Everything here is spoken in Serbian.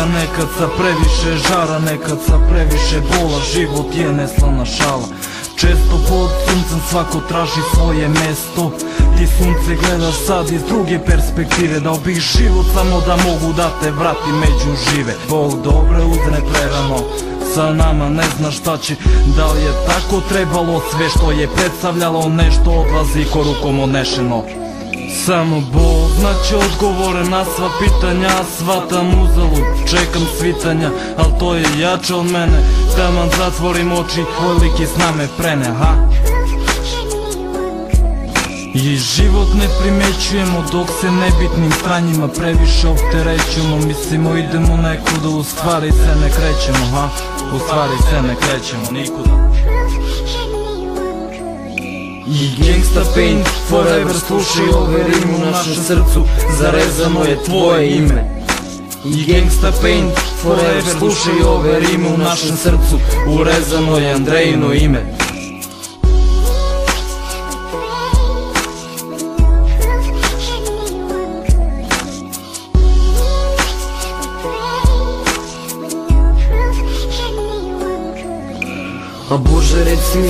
svega, nekad sa previše žara, nekad sa previše bola. Život je neslana šala, često pod suncem svako traži svoje mesto. Ti sunce gledaš sad iz druge perspektive, dao bih život samo da mogu da te vratim među žive. Bog dobre uzne prerano, sa nama ne zna šta će. Da li je tako trebalo, sve što je predstavljalo nešto odlazi ko rukom odnešeno. Samo Bog znaće odgovore na sva pitanja, shvatam uzalud, čekam svitanja, al to je jače od mene. Taman zatvorim oči, tvoj lik iz name prene, ha? I život ne primećujemo dok se nebitnim stranjima previše opterećujemo. Mislimo idemo nekuda, u stvari se ne krećemo, ha? U stvari se ne krećemo nikuda. I gangsta pain forever, slušaj ove rime u našem srcu, zarezano je tvoje ime. I gangsta pain forever, slušaj ove rime u našem srcu, urezano je Andrejino ime. A Bože reci mi